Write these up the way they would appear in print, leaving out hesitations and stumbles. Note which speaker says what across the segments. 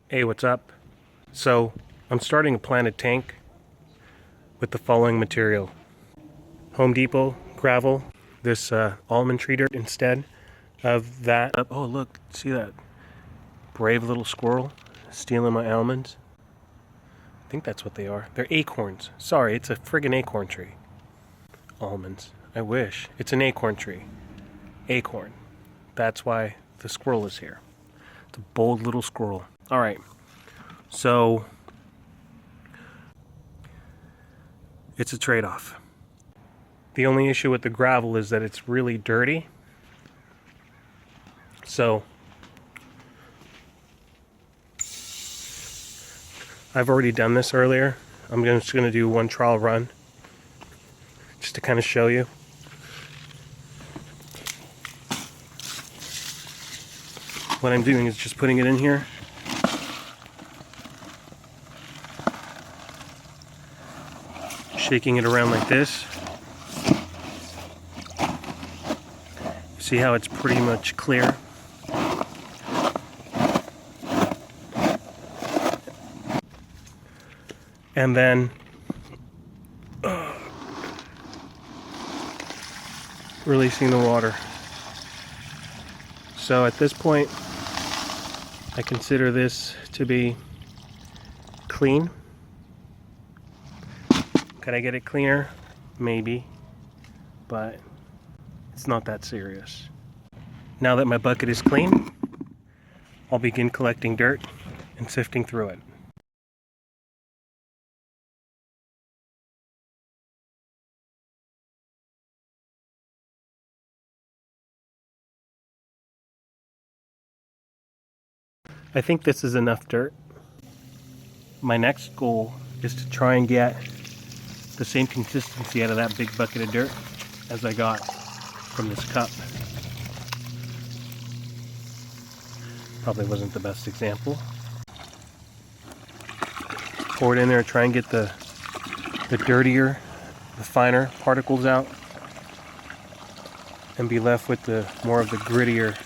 Speaker 1: Hey, what's up? So, I'm starting to plant a tank with the following material. Home Depot gravel, this almond tree dirt instead of that. Oh look, see that brave little squirrel stealing my almonds? I think that's what they are. They're acorns. Sorry, it's a friggin' acorn tree. Almonds. I wish. It's an acorn tree. Acorn. That's why the squirrel is here. It's a bold little squirrel. Alright, so it's a trade-off. The only issue with the gravel is that it's really dirty. So I've already done this earlier. I'm just going to do one trial run just to kind of show you. What I'm doing is just putting it in here. Shaking it around like this. See how it's pretty much clear? And then releasing the water. So at this point, I consider this to be clean. Could I get it cleaner? Maybe, but it's not that serious. Now that my bucket is clean, I'll begin collecting dirt and sifting through it. I think this is enough dirt. My next goal is to try and get the same consistency out of that big bucket of dirt as I got from this cup. Probably wasn't the best example. Pour it in there, try and get the dirtier, the finer particles out, and be left with the more of the grittier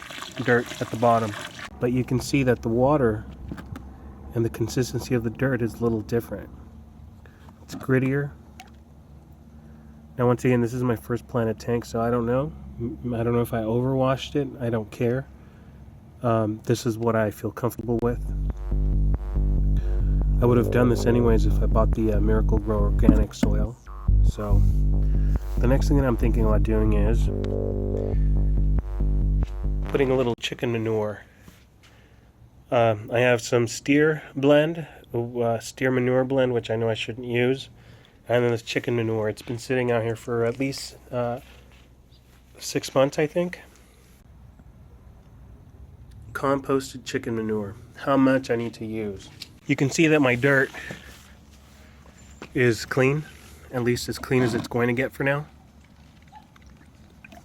Speaker 1: dirt at the bottom. But you can see that the water and the consistency of the dirt is a little different. It's grittier. Now once again, this is my first planted tank, so I don't know. I don't know if I overwashed it. I don't care. This is what I feel comfortable with. I would have done this anyways if I bought the Miracle Grow organic soil. So the next thing that I'm thinking about doing is putting a little chicken manure. I have some steer manure blend, which I know I shouldn't use. And then this chicken manure. It's been sitting out here for at least 6 months, I think. Composted chicken manure. How much I need to use. You can see that my dirt is clean. At least as clean as it's going to get for now. You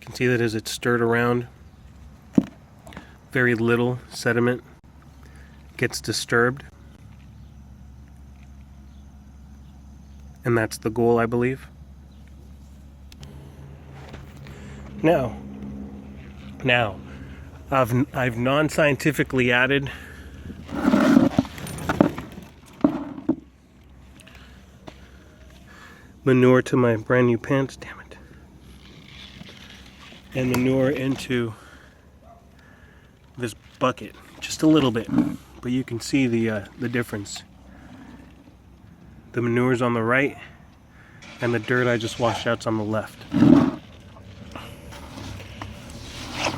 Speaker 1: can see that as it's stirred around, very little sediment gets disturbed. And that's the goal, I believe. Now, I've non-scientifically added manure to my brand new pants, damn it. And manure into this bucket, just a little bit, but you can see the difference. The manure's on the right, and the dirt I just washed out's on the left.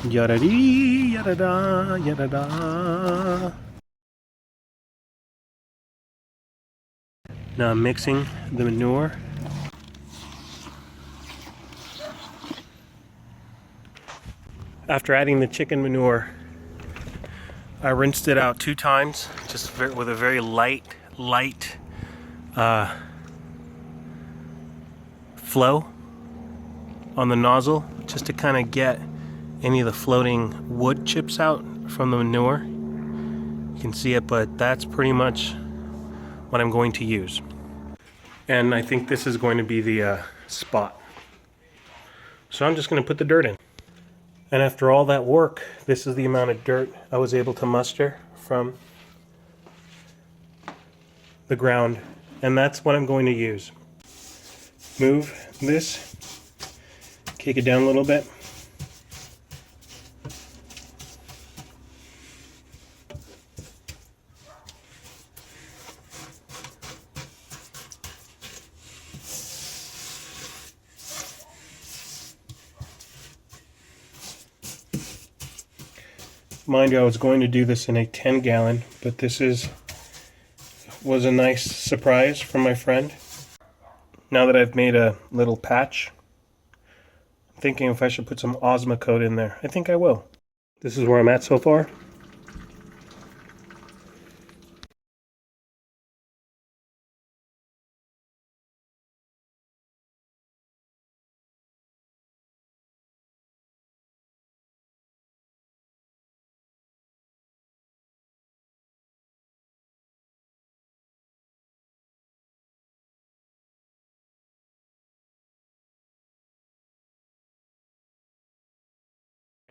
Speaker 1: Yada-dee, yada-da, yada-da. Now I'm mixing the manure. After adding the chicken manure, I rinsed it out 2 times, just with a very light flow on the nozzle, just to kind of get any of the floating wood chips out from the manure. You can see it, but that's pretty much what I'm going to use. And I think this is going to be the spot. So I'm just going to put the dirt in. And after all that work, this is the amount of dirt I was able to muster from the ground. And that's what I'm going to use. Move this, kick it down a little bit. Mind you, I was going to do this in a 10-gallon, but this was a nice surprise from my friend. Now that I've made a little patch, I'm thinking if I should put some Osmocote in there. I think I will. This is where I'm at so far.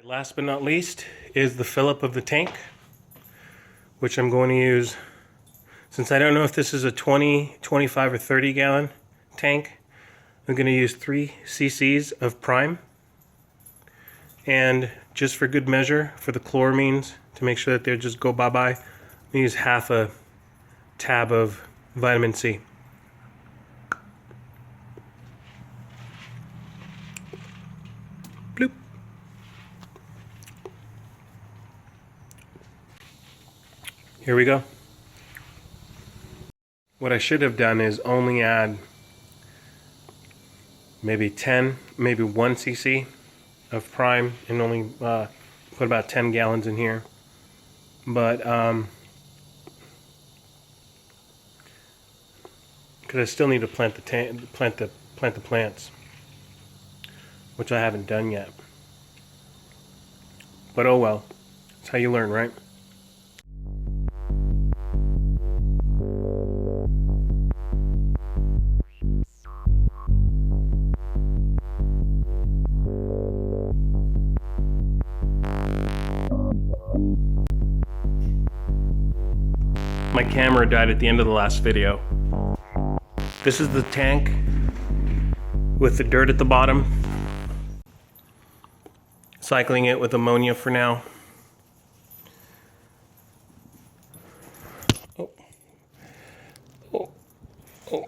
Speaker 1: Last but not least is the fill-up of the tank, which I'm going to use. Since I don't know if this is a 20, 25, or 30-gallon tank, I'm going to use 3 cc's of prime. And just for good measure, for the chloramines, to make sure that they just go bye-bye, I'm going to use half a tab of vitamin C. Bloop. Here we go. What I should have done is only add maybe 10, maybe 1 cc of prime and only put about 10 gallons in here. But because I still need to plant the plants, which I haven't done yet. But oh well, that's how you learn, right? My camera died at the end of the last video. This is the tank with the dirt at the bottom. Cycling it with ammonia for now. Oh. Oh. Oh.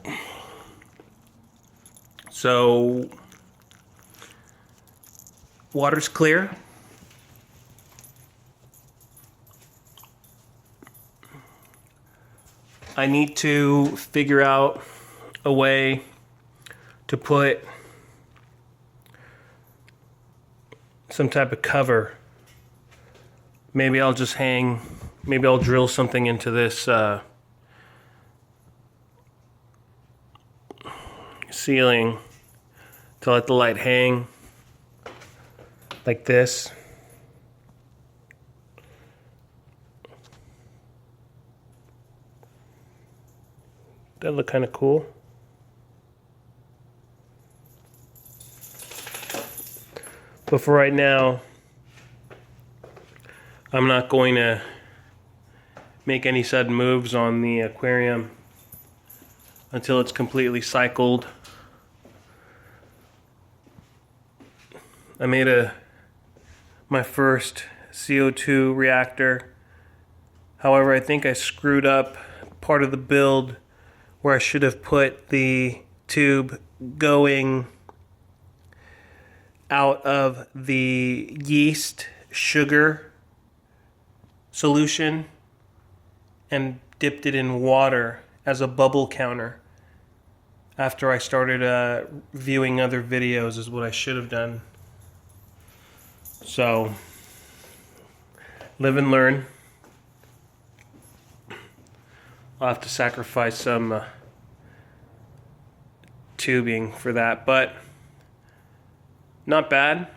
Speaker 1: So, water's clear. I need to figure out a way to put some type of cover. Maybe I'll just maybe I'll drill something into this ceiling to let the light hang like this. That look kind of cool. But for right now, I'm not going to make any sudden moves on the aquarium until it's completely cycled. I made my first CO2 reactor. However, I think I screwed up part of the build where I should have put the tube going out of the yeast sugar solution and dipped it in water as a bubble counter. After I started viewing other videos is what I should have done. So, live and learn. I'll have to sacrifice some tubing for that, but not bad.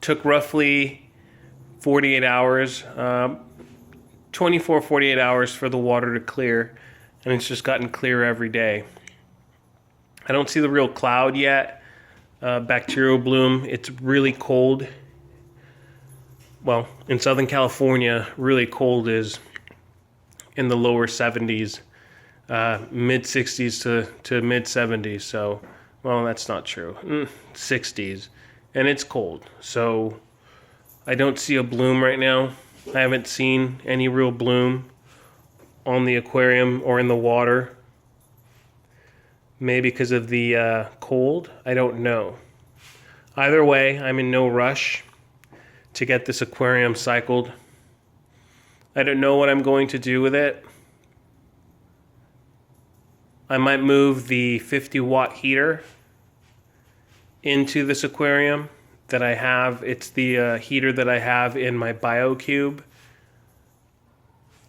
Speaker 1: Took roughly 48 hours, 48 hours for the water to clear, and it's just gotten clearer every day. I don't see the real cloud yet, bacterial bloom. It's really cold. Well, in Southern California, really cold is in the lower 70s, mid 60s to mid 70s. So, well, that's not true. 60s, and it's cold. So I don't see a bloom right now. I haven't seen any real bloom on the aquarium or in the water. Maybe because of the cold. I don't know. Either way, I'm in no rush to get this aquarium cycled. I don't know what I'm going to do with it. I might move the 50-watt heater into this aquarium that I have. It's the heater that I have in my BioCube.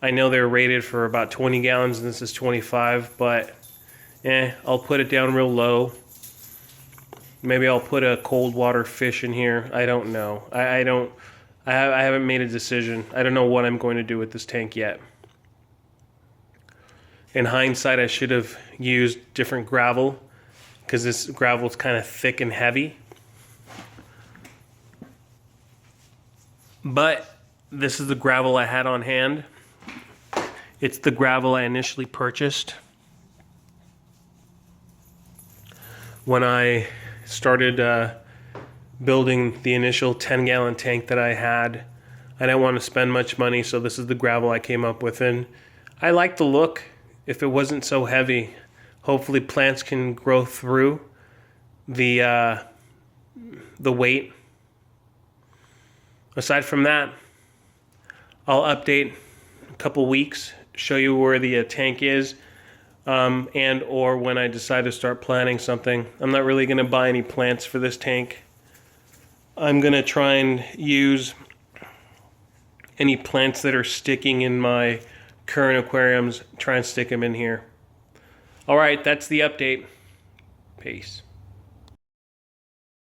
Speaker 1: I know they're rated for about 20 gallons and this is 25, but I'll put it down real low. Maybe I'll put a cold water fish in here. I don't know. I haven't made a decision. I don't know what I'm going to do with this tank yet. In hindsight, I should have used different gravel because this gravel is kind of thick and heavy. But this is the gravel I had on hand. It's the gravel I initially purchased when I started building the initial 10-gallon tank that I had. I didn't want to spend much money, so this is the gravel I came up with. And I like the look. If it wasn't so heavy, hopefully plants can grow through the weight. Aside from that, I'll update a couple weeks, show you where the tank is, and or when I decide to start planting something. I'm not really going to buy any plants for this tank. I'm going to try and use any plants that are sticking in my current aquariums, try and stick them in here. All right, that's the update. Peace.